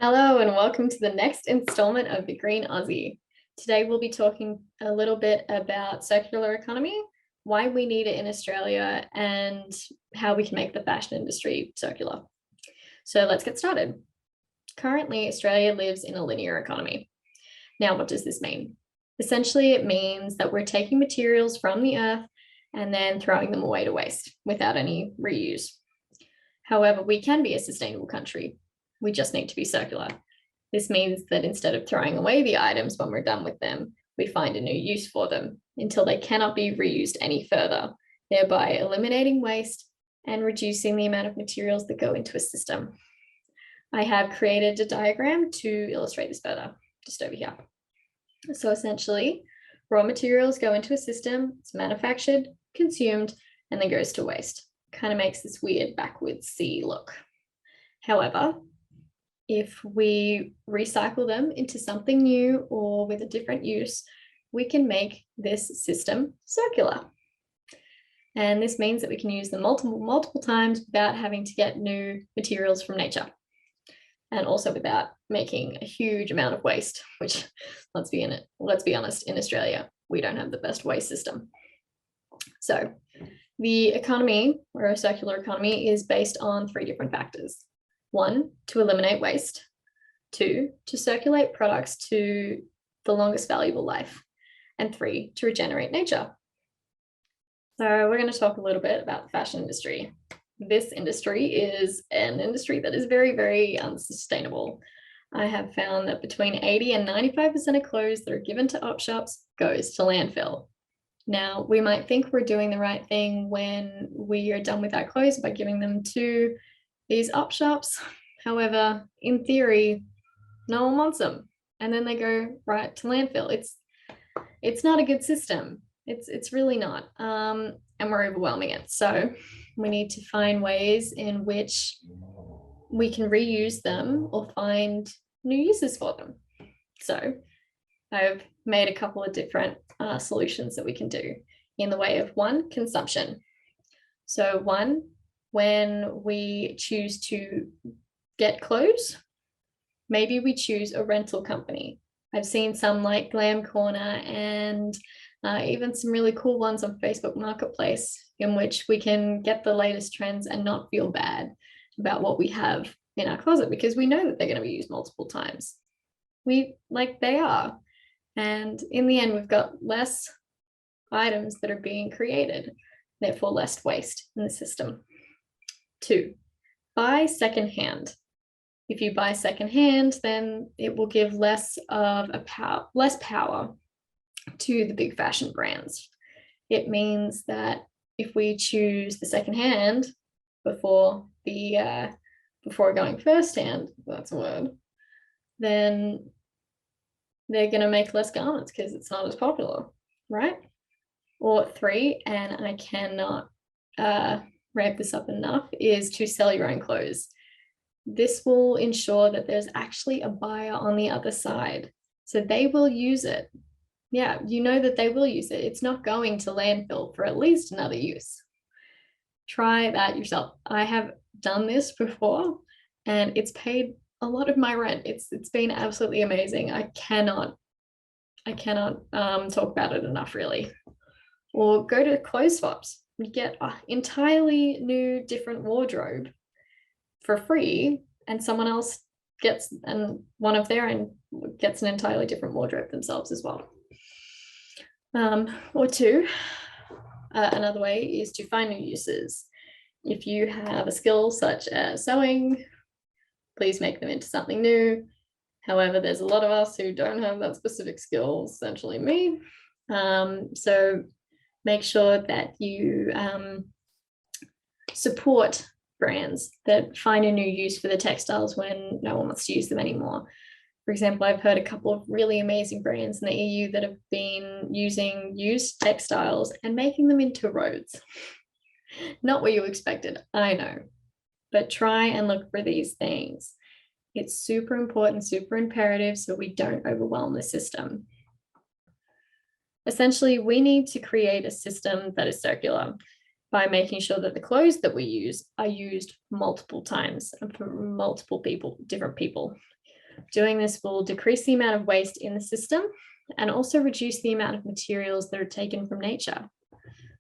Hello and welcome to the next installment of the Green Aussie. Today we'll be talking a little bit about circular economy, why we need it in Australia, and how we can make the fashion industry circular. So let's get started. Currently, Australia lives in a linear economy. Now, what does this mean? Essentially, it means that we're taking materials from the earth and then throwing them away to waste without any reuse. However, we can be a sustainable country. We just need to be circular. This means that instead of throwing away the items when we're done with them, we find a new use for them until they cannot be reused any further, thereby eliminating waste and reducing the amount of materials that go into a system. I have created a diagram to illustrate this further, just over here. So essentially, raw materials go into a system, it's manufactured, consumed, and then goes to waste. Kind of makes this weird backwards C look. However, if we recycle them into something new or with a different use, we can make this system circular. And this means that we can use them multiple times without having to get new materials from nature. And also without making a huge amount of waste, which let's be honest, in Australia, we don't have the best waste system. So the economy, or a circular economy, is based on three different factors. 1, to eliminate waste. 2, to circulate products to the longest valuable life. And 3, to regenerate nature. So we're going to talk a little bit about the fashion industry. This industry is an industry that is very, very unsustainable. I have found that between 80 and 95% of clothes that are given to op shops goes to landfill. Now, we might think we're doing the right thing when we are done with our clothes by giving them to these op shops. However, in theory, no one wants them, and then they go right to landfill. It's not a good system. It's really not, and we're overwhelming it. So we need to find ways in which we can reuse them or find new uses for them. So I've made a couple of different solutions that we can do in the way of 1, consumption. So 1, when we choose to get clothes, maybe we choose a rental company. I've seen some like Glam Corner and even some really cool ones on Facebook Marketplace in which we can get the latest trends and not feel bad about what we have in our closet because we know that they're going to be used multiple times. They are. And in the end, we've got less items that are being created, therefore less waste in the system. 2, buy secondhand. If you buy secondhand, then it will give less power to the big fashion brands. It means that if we choose the secondhand before going firsthand, that's a word, then they're going to make less garments because it's not as popular, right? Or 3, and I cannot ramp this up enough, is to sell your own clothes. This will ensure that there's actually a buyer on the other side. So they will use it. Yeah, you know that they will use it. It's not going to landfill for at least another use. Try that yourself. I have done this before and it's paid a lot of my rent. It's been absolutely amazing. I cannot talk about it enough, really. Or go to clothes swaps. You get an entirely new, different wardrobe for free, and someone else gets one of their own gets an entirely different wardrobe themselves as well. Or 2, another way is to find new uses. If you have a skill such as sewing, please make them into something new. However, there's a lot of us who don't have that specific skill, essentially me. So make sure that you support brands that find a new use for the textiles when no one wants to use them anymore. For example, I've heard a couple of really amazing brands in the EU that have been using used textiles and making them into roads. Not what you expected, I know, but try and look for these things. It's super important, super imperative, so we don't overwhelm the system. Essentially, we need to create a system that is circular by making sure that the clothes that we use are used multiple times and for multiple people, different people. Doing this will decrease the amount of waste in the system and also reduce the amount of materials that are taken from nature.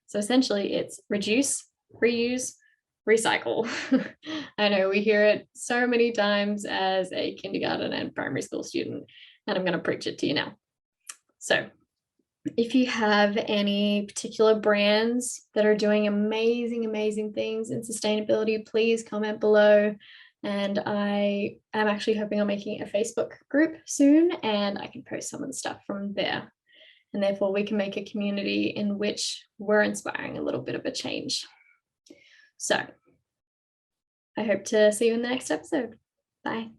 So essentially it's reduce, reuse, recycle. I know we hear it so many times as a kindergarten and primary school student, and I'm going to preach it to you now. So if you have any particular brands that are doing amazing things in sustainability, please comment below. And I am actually hoping on making a Facebook group soon, and I can post some of the stuff from there. And therefore we can make a community in which we're inspiring a little bit of a change. So I hope to see you in the next episode. Bye.